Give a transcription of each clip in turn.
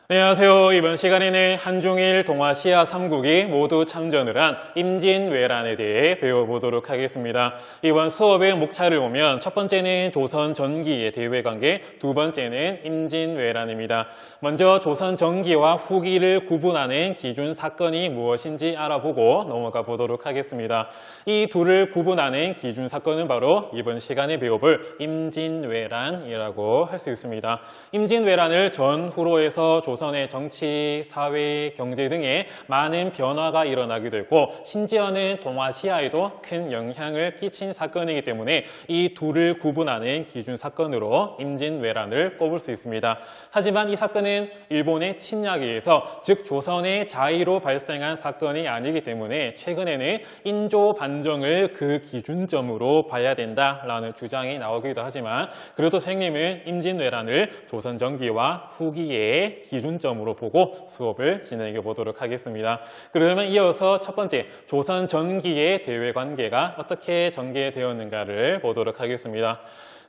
안녕하세요. 이번 시간에는 한중일 동아시아 3국이 모두 참전을 한 임진왜란에 대해 배워보도록 하겠습니다. 이번 수업의 목차를 보면 첫 번째는 조선 전기의 대외관계, 두 번째는 임진왜란입니다. 먼저 조선 전기와 후기를 구분하는 기준 사건이 무엇인지 알아보고 넘어가 보도록 하겠습니다. 이 둘을 구분하는 기준 사건은 바로 이번 시간에 배워볼 임진왜란이라고 할 수 있습니다. 임진왜란을 전후로 해서 조선의 정치, 사회, 경제 등에 많은 변화가 일어나기도 했고 심지어는 동아시아에도 큰 영향을 끼친 사건이기 때문에 이 둘을 구분하는 기준 사건으로 임진왜란을 꼽을 수 있습니다. 하지만 이 사건은 일본의 침략에 의해서 즉 조선의 자의로 발생한 사건이 아니기 때문에 최근에는 인조 반정을 그 기준점으로 봐야 된다라는 주장이 나오기도 하지만 그래도 선생님은 임진왜란을 조선 전기와 후기의 기준점으로 보고 수업을 진행해 보도록 하겠습니다. 그러면 이어서 첫 번째 조선 전기의 대외 관계가 어떻게 전개되었는가를 보도록 하겠습니다.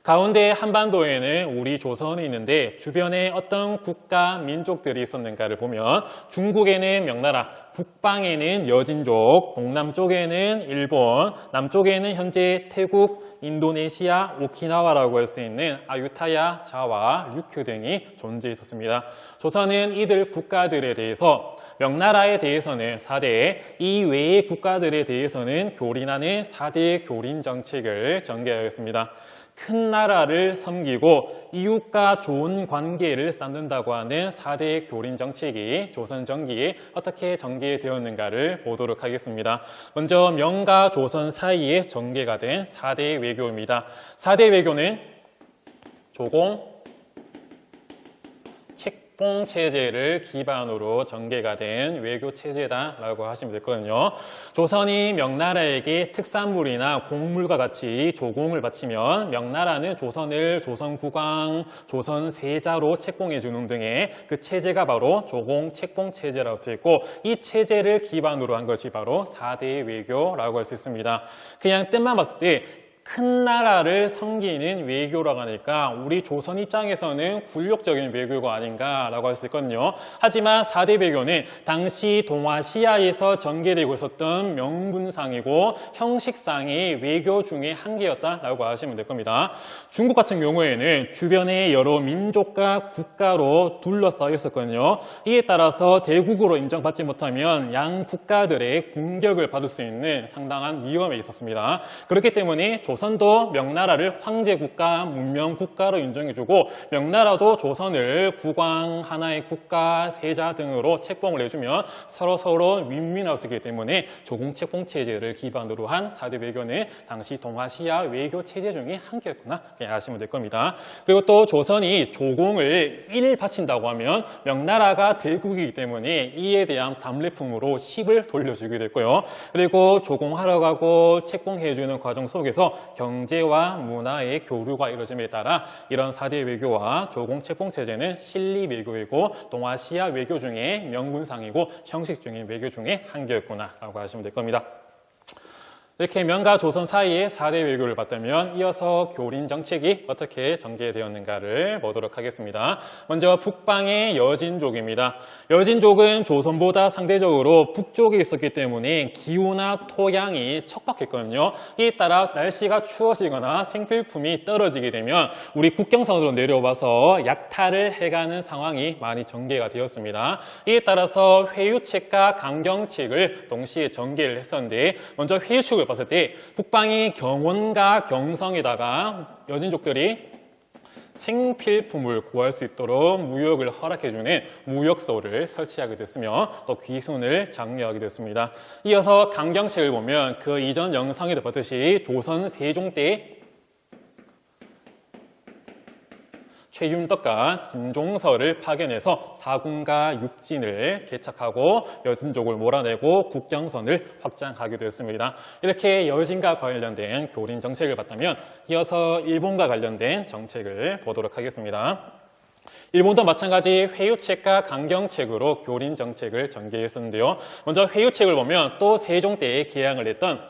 가운데 한반도에는 우리 조선이 있는데 주변에 어떤 국가, 민족들이 있었는가를 보면 중국에는 명나라, 북방에는 여진족, 동남쪽에는 일본, 남쪽에는 현재 태국, 인도네시아, 오키나와라고 할 수 있는 아유타야, 자와, 류큐 등이 존재했었습니다. 조선은 이들 국가들에 대해서 명나라에 대해서는 4대, 이 외의 국가들에 대해서는 교린하는 4대 교린 정책을 전개하였습니다. 큰 나라를 섬기고 이웃과 좋은 관계를 쌓는다고 하는 4대 교린 정책이 조선 전기에 어떻게 전개되었는가를 보도록 하겠습니다. 먼저 명과 조선 사이에 전개가 된 4대 외교입니다. 4대 외교는 조공, 책봉 체제를 기반으로 전개가 된 외교 체제다라고 하시면 되거든요. 조선이 명나라에게 특산물이나 곡물과 같이 조공을 바치면 명나라는 조선을 조선국왕, 조선세자로 책봉해 주는 등의 그 체제가 바로 조공, 책봉 체제라고 써 있고 이 체제를 기반으로 한 것이 바로 4대 외교라고 할 수 있습니다. 그냥 뜻만 봤을 때 큰 나라를 섬기는 외교라고 하니까 우리 조선 입장에서는 굴욕적인 외교가 아닌가라고 할 수 있거든요. 하지만 4대 외교는 당시 동아시아에서 전개되고 있었던 명분상이고 형식상의 외교 중에 한 개였다라고 하시면 될 겁니다. 중국 같은 경우에는 주변에 여러 민족과 국가로 둘러싸여 있었거든요. 이에 따라서 대국으로 인정받지 못하면 양 국가들의 공격을 받을 수 있는 상당한 위험에 있었습니다. 그렇기 때문에 조선도 명나라를 황제국가, 문명국가로 인정해주고 명나라도 조선을 국왕, 하나의 국가, 세자 등으로 책봉을 해주면 서로 윈윈할 수 있기 때문에 조공책봉 체제를 기반으로 한 4대 외교는 당시 동아시아 외교 체제 중에 한 개였구나 아시면 될 겁니다. 그리고 또 조선이 조공을 1을 바친다고 하면 명나라가 대국이기 때문에 이에 대한 답례품으로 10을 돌려주게 됐고요. 그리고 조공하러 가고 책봉해주는 과정 속에서 경제와 문화의 교류가 이루어짐에 따라 이런 4대 외교와 조공 책봉 체제는 실리 외교이고 동아시아 외교 중에 명분상이고 형식 중인 외교 중에 한 개였구나라고 하시면 될 겁니다. 이렇게 명과 조선 사이의 4대 외교를 봤다면 이어서 교린 정책이 어떻게 전개되었는가를 보도록 하겠습니다. 먼저 북방의 여진족입니다. 여진족은 조선보다 상대적으로 북쪽에 있었기 때문에 기후나 토양이 척박했거든요. 이에 따라 날씨가 추워지거나 생필품이 떨어지게 되면 우리 국경선으로 내려와서 약탈을 해가는 상황이 많이 전개가 되었습니다. 이에 따라서 회유책과 강경책을 동시에 전개를 했었는데 먼저 회유책을 봤을 때 북방이 경원과 경성에다가 여진족들이 생필품을 구할 수 있도록 무역을 허락해주는 무역소를 설치하게 됐으며 또 귀순을 장려하게 됐습니다. 이어서 강경책을 보면 그 이전 영상에도 봤듯이 조선 세종 때 최윤덕과 김종서를 파견해서 사군과 육진을 개척하고 여진족을 몰아내고 국경선을 확장하기도 했습니다. 이렇게 여진과 관련된 교린 정책을 봤다면 이어서 일본과 관련된 정책을 보도록 하겠습니다. 일본도 마찬가지 회유책과 강경책으로 교린 정책을 전개했었는데요. 먼저 회유책을 보면 또 세종 때에 개항을 했던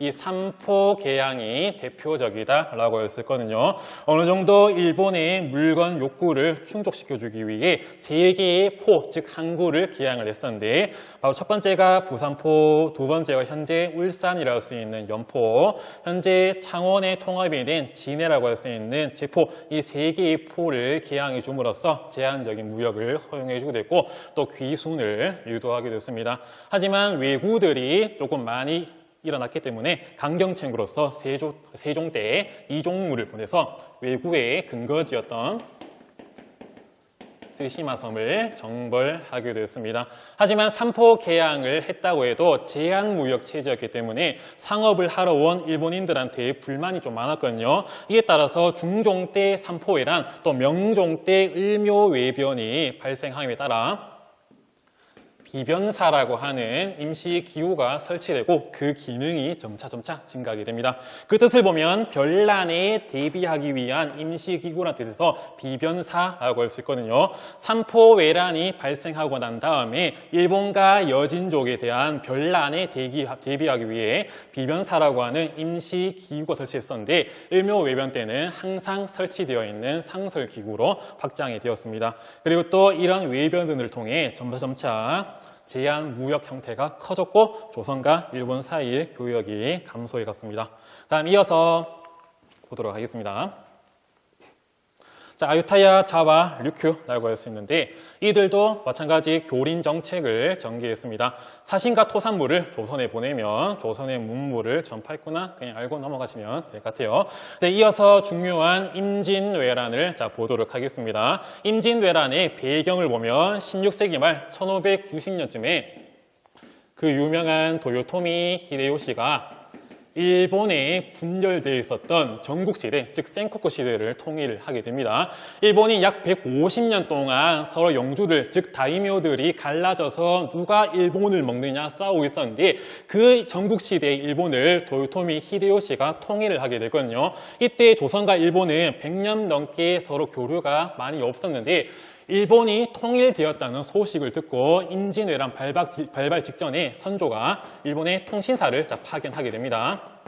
이 삼포 개항이 대표적이다라고 했었거든요. 어느 정도 일본의 물건 욕구를 충족시켜주기 위해 세 개의 포, 즉 항구를 개항을 했었는데 바로 첫 번째가 부산포, 두 번째가 현재 울산이라고 할 수 있는 연포, 현재 창원의 통합이 된 진해라고 할 수 있는 제포, 이 세 개의 포를 개항해 줌으로써 제한적인 무역을 허용해주게 됐고 또 귀순을 유도하게 됐습니다. 하지만 왜구들이 조금 많이 일어났기 때문에 강경책으로서 세종 때에 이종무를 보내서 왜구의 근거지였던 스시마섬을 정벌하게 되었습니다. 하지만 삼포 개항을 했다고 해도 제한무역 체제였기 때문에 상업을 하러 온 일본인들한테 불만이 좀 많았거든요. 이에 따라서 중종 때 삼포해란 또 명종 때 을묘외변이 발생함에 따라 비변사라고 하는 임시기구가 설치되고 그 기능이 점차 증가하게 됩니다. 그 뜻을 보면 별난에 대비하기 위한 임시기구라는 뜻에서 비변사라고 할 수 있거든요. 삼포외란이 발생하고 난 다음에 일본과 여진족에 대한 별난에 대비하기 위해 비변사라고 하는 임시기구가 설치했었는데 을묘외변 때는 항상 설치되어 있는 상설기구로 확장이 되었습니다. 그리고 또 이런 외변들을 통해 점차 제한 무역 형태가 커졌고 조선과 일본 사이의 교역이 감소해 갔습니다. 다음 이어서 보도록 하겠습니다. 자, 아유타야, 자와, 류큐라고 할 수 있는데 이들도 마찬가지 교린 정책을 전개했습니다. 사신과 토산물을 조선에 보내면 조선의 문물을 전파했구나 그냥 알고 넘어가시면 될 것 같아요. 네, 이어서 중요한 임진왜란을 보도록 하겠습니다. 임진왜란의 배경을 보면 16세기 말 1590년쯤에 그 유명한 도요토미 히데요시가 일본에 분열되어 있었던 전국시대, 즉 센코쿠 시대를 통일을 하게 됩니다. 일본이 약 150년 동안 서로 영주들, 즉 다이묘들이 갈라져서 누가 일본을 먹느냐 싸우고 있었는데 그 전국시대의 일본을 도요토미 히데요시가 통일을 하게 되거든요. 이때 조선과 일본은 100년 넘게 서로 교류가 많이 없었는데 일본이 통일되었다는 소식을 듣고 임진왜란 발발 직전에 선조가 일본의 통신사를 파견하게 됩니다.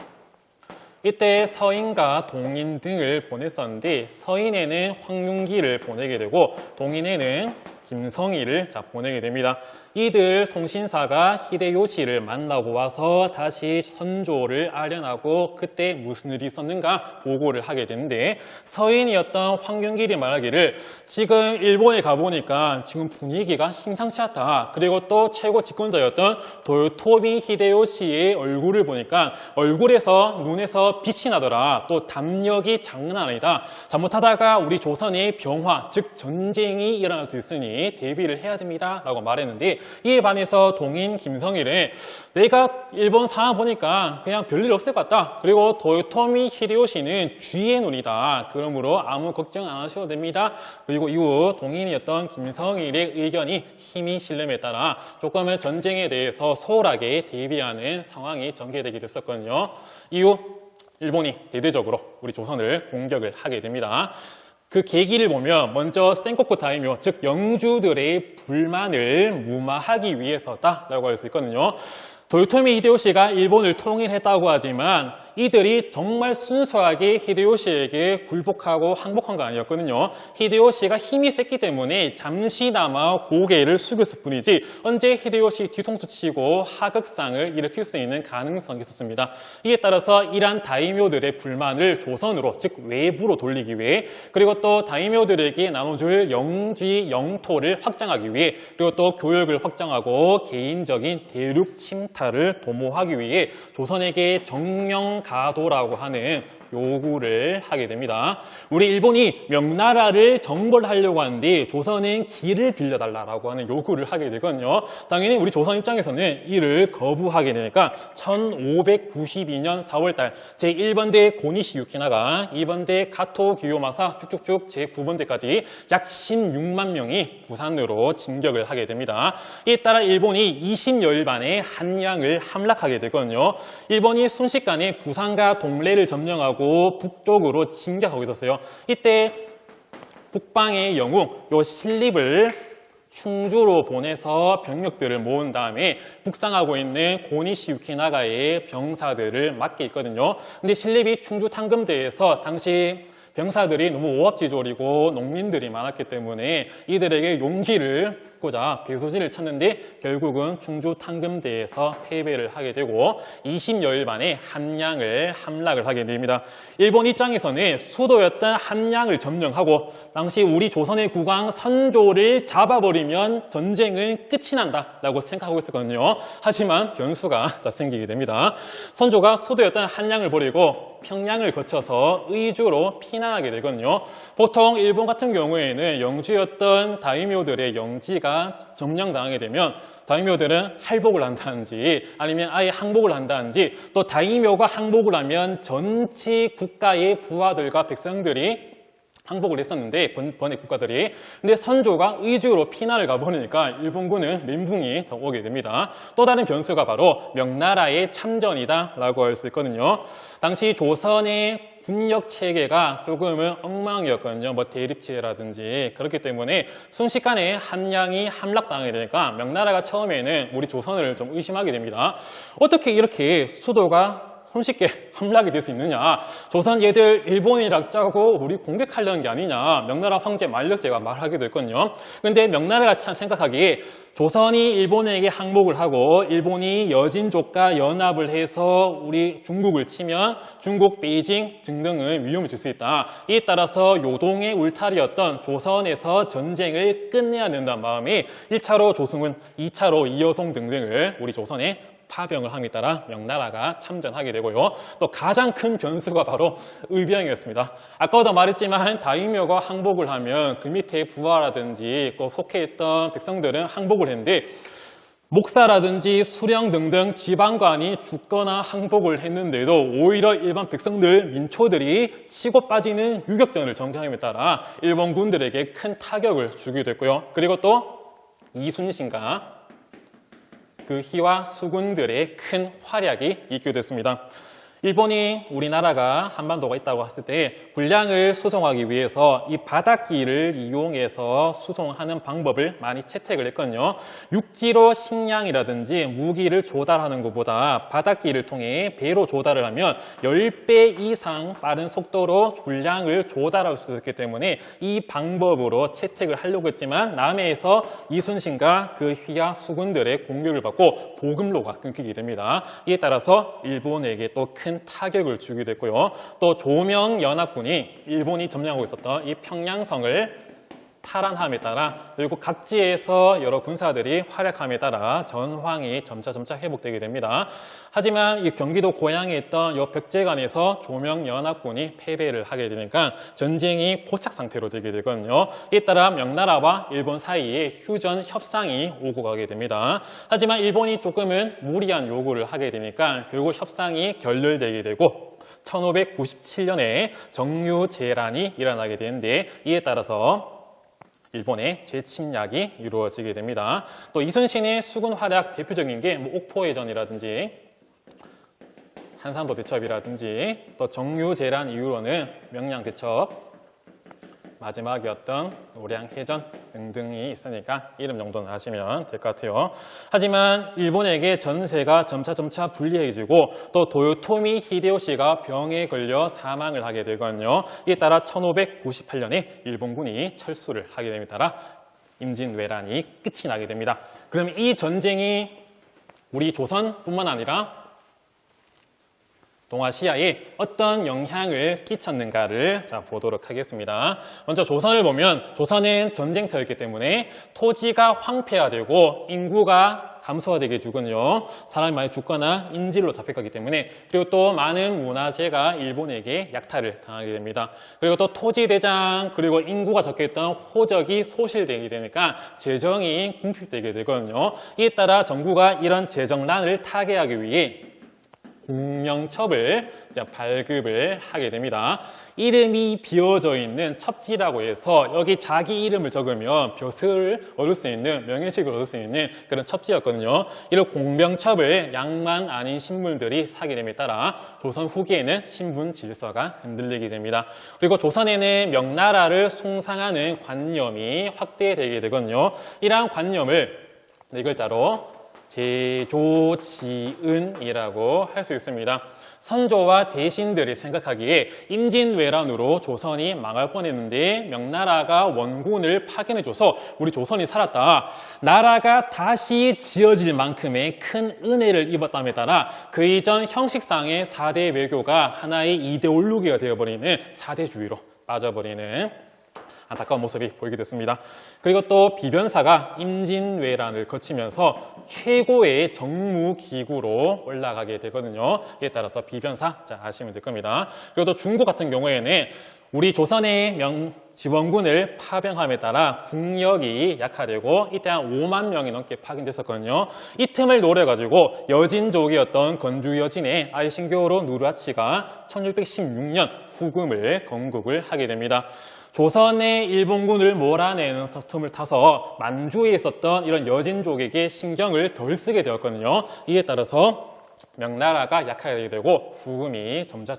이때 서인과 동인 등을 보냈었는데 서인에는 황윤기를 보내게 되고 동인에는 김성희를 보내게 됩니다. 이들 통신사가 히데요시를 만나고 와서 다시 선조를 아련하고 그때 무슨 일이 있었는가 보고를 하게 되는데 서인이었던 황윤길이 말하기를 지금 일본에 가보니까 지금 분위기가 심상치 않다. 그리고 또 최고 집권자였던 도요토미 히데요시의 얼굴을 보니까 얼굴에서 눈에서 빛이 나더라. 또 담력이 장난 아니다. 잘못하다가 우리 조선의 병화 즉 전쟁이 일어날 수 있으니 대비를 해야 됩니다 라고 말했는데 이에 반해서 동인 김성일은 내가 일본 상황 보니까 그냥 별일 없을 것 같다. 그리고 도요토미 히데요시는 쥐의 눈이다. 그러므로 아무 걱정 안 하셔도 됩니다. 그리고 이후 동인이었던 김성일의 의견이 힘이 실름에 따라 조금은 전쟁에 대해서 소홀하게 대비하는 상황이 전개되게 됐었거든요. 이후 일본이 대대적으로 우리 조선을 공격을 하게 됩니다. 그 계기를 보면 먼저 센코쿠 다이묘, 즉 영주들의 불만을 무마하기 위해서다라고 할 수 있거든요. 도요토미 히데요시가 일본을 통일했다고 하지만 이들이 정말 순수하게 히데요시에게 굴복하고 항복한 거 아니었거든요. 히데요시가 힘이 셌기 때문에 잠시나마 고개를 숙였을 뿐이지 언제 히데요시 뒤통수 치고 하극상을 일으킬 수 있는 가능성이 있었습니다. 이에 따라서 이러한 다이묘들의 불만을 조선으로, 즉 외부로 돌리기 위해 그리고 또 다이묘들에게 나눠줄 영지, 영토를 확장하기 위해 그리고 또 교역을 확장하고 개인적인 대륙 침탈을 도모하기 위해 조선에게 정령가도라고 하는 요구를 하게 됩니다. 우리 일본이 명나라를 정벌하려고 하는데 조선은 길을 빌려달라고 하는 요구를 하게 되거든요. 당연히 우리 조선 입장에서는 이를 거부하게 되니까 1592년 4월달 제1번대 고니시 유키나가 2번대 가토 기요마사 쭉쭉쭉 제9번대까지 약 16만 명이 부산으로 진격을 하게 됩니다. 이에 따라 일본이 20여일 만에 한양을 함락하게 되거든요. 일본이 순식간에 부산과 동래를 점령하고 북쪽으로 진격하고 있었어요. 이때 북방의 영웅, 요 신립을 충주로 보내서 병력들을 모은 다음에 북상하고 있는 고니시 유키나가의 병사들을 맡게 있거든요. 근데 신립이 충주 탕금대에서 당시 병사들이 너무 오합지졸이고 농민들이 많았기 때문에 이들에게 용기를 붓고자 배소진을 쳤는데 결국은 충주 탕금대에서 패배를 하게 되고 20여일 만에 함량을 함락을 하게 됩니다. 일본 입장에서는 수도였던 함량을 점령하고 당시 우리 조선의 국왕 선조를 잡아버리면 전쟁은 끝이 난다라고 생각하고 있었거든요. 하지만 변수가 생기게 됩니다. 선조가 수도였던 함량을 버리고 평양을 거쳐서 의주로 피난하게 되거든요. 보통 일본 같은 경우에는 영주였던 다이묘들의 영지가 점령당하게 되면 다이묘들은 할복을 한다든지 아니면 아예 항복을 한다든지 또 다이묘가 항복을 하면 전체 국가의 부하들과 백성들이 항복을 했었는데 번의 국가들이. 근데 선조가 의주로 피난을 가버리니까 일본군은 멘붕이 더 오게 됩니다. 또 다른 변수가 바로 명나라의 참전이다 라고 할 수 있거든요. 당시 조선의 군력 체계가 조금은 엉망이었거든요. 뭐 대립체라든지. 그렇기 때문에 순식간에 함량이 함락당하게 되니까 명나라가 처음에는 우리 조선을 좀 의심하게 됩니다. 어떻게 이렇게 수도가 손쉽게 함락이 될 수 있느냐. 조선 얘들 일본이랑 짜고 우리 공격하려는 게 아니냐. 명나라 황제 만력제가 말하기도 했거든요. 근데 명나라가 참 생각하기에 조선이 일본에게 항복을 하고 일본이 여진족과 연합을 해서 우리 중국을 치면 중국, 베이징 등등은 위험해질 수 있다. 이에 따라서 요동의 울타리였던 조선에서 전쟁을 끝내야 된다는 마음이 1차로 조승훈, 2차로 이여송 등등을 우리 조선에 파병을 함에 따라 명나라가 참전하게 되고요. 또 가장 큰 변수가 바로 의병이었습니다. 아까도 말했지만 다이묘가 항복을 하면 그 밑에 부하라든지 속해 있던 백성들은 항복을 했는데 목사라든지 수령 등등 지방관이 죽거나 항복을 했는데도 오히려 일반 백성들, 민초들이 치고 빠지는 유격전을 전개함에 따라 일본군들에게 큰 타격을 주기도 했고요. 그리고 또 이순신과 그 희와 수군들의 큰 활약이 있게 됐습니다. 일본이 우리나라가 한반도가 있다고 했을 때 군량을 수송하기 위해서 이 바닷길을 이용해서 수송하는 방법을 많이 채택을 했거든요. 육지로 식량이라든지 무기를 조달하는 것보다 바닷길을 통해 배로 조달을 하면 10배 이상 빠른 속도로 군량을 조달할 수 있었기 때문에 이 방법으로 채택을 하려고 했지만 남해에서 이순신과 그 휘하 수군들의 공격을 받고 보급로가 끊기게 됩니다. 이에 따라서 일본에게 또 큰 타격을 주게 됐고요. 또 조명연합군이 일본이 점령하고 있었던 이 평양성을 탈환함에 따라 그리고 각지에서 여러 군사들이 활약함에 따라 전황이 점차 회복되게 됩니다. 하지만 이 경기도 고향에 있던 이 벽제관에서 조명연합군이 패배를 하게 되니까 전쟁이 고착 상태로 되게 되거든요. 이에 따라 명나라와 일본 사이에 휴전 협상이 오고 가게 됩니다. 하지만 일본이 조금은 무리한 요구를 하게 되니까 결국 협상이 결렬되게 되고 1597년에 정유재란이 일어나게 되는데 이에 따라서 일본의 재침략이 이루어지게 됩니다. 또 이순신의 수군 활약 대표적인 게 옥포해전이라든지 한산도 대첩이라든지 또 정유재란 이후로는 명량 대첩, 마지막이었던 노량해전 등등이 있으니까 이름 정도는 아시면 될 것 같아요. 하지만 일본에게 전세가 점차 불리해지고 또 도요토미 히데요시가 병에 걸려 사망을 하게 되거든요. 이에 따라 1598년에 일본군이 철수를 하게 됨에 따라 임진왜란이 끝이 나게 됩니다. 그럼 이 전쟁이 우리 조선뿐만 아니라 동아시아에 어떤 영향을 끼쳤는가를 보도록 하겠습니다. 먼저 조선을 보면 조선은 전쟁터였기 때문에 토지가 황폐화되고 인구가 감소화되게 되거든요. 사람이 많이 죽거나 인질로 잡혀가기 때문에. 그리고 또 많은 문화재가 일본에게 약탈을 당하게 됩니다. 그리고 또 토지대장 그리고 인구가 적혀있던 호적이 소실되게 되니까 재정이 궁핍되게 되거든요. 이에 따라 정부가 이런 재정난을 타개하기 위해 공명첩을 이제 발급을 하게 됩니다. 이름이 비어져 있는 첩지라고 해서 여기 자기 이름을 적으면 벼슬을 얻을 수 있는, 명예식을 얻을 수 있는 그런 첩지였거든요. 이런 공명첩을 양만 아닌 신분들이 사게 됨에 따라 조선 후기에는 신분 질서가 흔들리게 됩니다. 그리고 조선에는 명나라를 숭상하는 관념이 확대되게 되거든요. 이러한 관념을 네 글자로 제조지은이라고 할 수 있습니다. 선조와 대신들이 생각하기에 임진왜란으로 조선이 망할 뻔했는데 명나라가 원군을 파견해줘서 우리 조선이 살았다. 나라가 다시 지어질 만큼의 큰 은혜를 입었다에 따라 그 이전 형식상의 4대 외교가 하나의 이데올로기가 되어버리는 4대주의로 빠져버리는 안타까운 모습이 보이게 됐습니다. 그리고 또 비변사가 임진왜란을 거치면서 최고의 정무기구로 올라가게 되거든요. 이에 따라서 비변사 아시면 될 겁니다. 그리고 또 중국 같은 경우에는 우리 조선의 지원군을 파병함에 따라 국력이 약화되고 이때 한 5만 명이 넘게 파견됐었거든요. 이 틈을 노려가지고 여진족이었던 건주 여진의 아이신교로 누르하치가 1616년 후금을 건국을 하게 됩니다. 조선의 일본군을 몰아내는 틈을 타서 만주에 있었던 이런 여진족에게 신경을 덜 쓰게 되었거든요. 이에 따라서 명나라가 약하게 되고 후금이 점차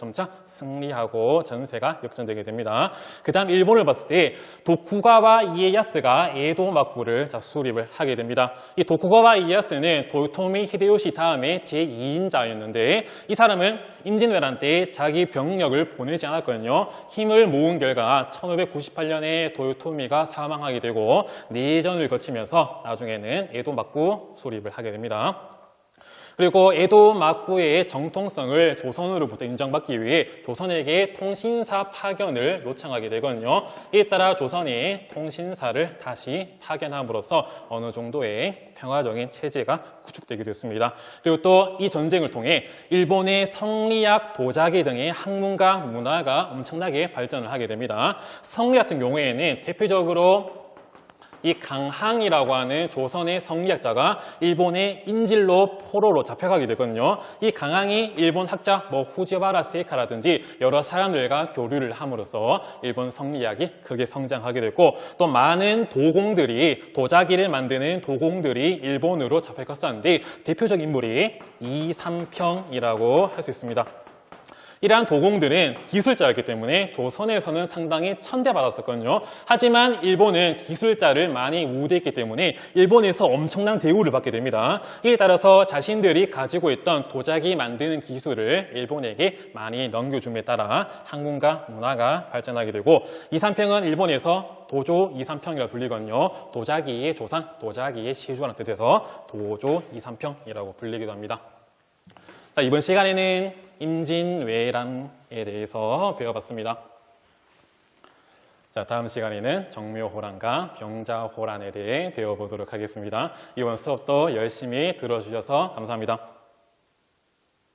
승리하고 전세가 역전되게 됩니다. 그 다음 일본을 봤을 때 도쿠가와 이에야스가 에도 막부를 수립을 하게 됩니다. 이 도쿠가와 이에야스는 도요토미 히데요시 다음에 제2인자였는데 이 사람은 임진왜란 때 자기 병력을 보내지 않았거든요. 힘을 모은 결과 1598년에 도요토미가 사망하게 되고 내전을 거치면서 나중에는 에도 막부 수립을 하게 됩니다. 그리고 에도 막부의 정통성을 조선으로부터 인정받기 위해 조선에게 통신사 파견을 요청하게 되거든요. 이에 따라 조선이 통신사를 다시 파견함으로써 어느 정도의 평화적인 체제가 구축되게 됐습니다. 그리고 또 이 전쟁을 통해 일본의 성리학, 도자기 등의 학문과 문화가 엄청나게 발전을 하게 됩니다. 성리 같은 경우에는 대표적으로 이 강항이라고 하는 조선의 성리학자가 일본의 인질로 포로로 잡혀가게 되거든요. 이 강항이 일본 학자 후지와라 세이카라든지 여러 사람들과 교류를 함으로써 일본 성리학이 크게 성장하게 됐고 또 많은 도공들이 도자기를 만드는 도공들이 일본으로 잡혀갔었는데 대표적인 인물이 이삼평이라고 할 수 있습니다. 이러한 도공들은 기술자였기 때문에 조선에서는 상당히 천대받았었거든요. 하지만 일본은 기술자를 많이 우대했기 때문에 일본에서 엄청난 대우를 받게 됩니다. 이에 따라서 자신들이 가지고 있던 도자기 만드는 기술을 일본에게 많이 넘겨줌에 따라 학문과 문화가 발전하게 되고 이삼평은 일본에서 도조 이삼평이라고 불리거든요. 도자기의 조상, 도자기의 시주라는 뜻에서 도조 이삼평이라고 불리기도 합니다. 자, 이번 시간에는 임진왜란에 대해서 배워봤습니다. 자, 다음 시간에는 정묘호란과 병자호란에 대해 배워보도록 하겠습니다. 이번 수업도 열심히 들어주셔서 감사합니다.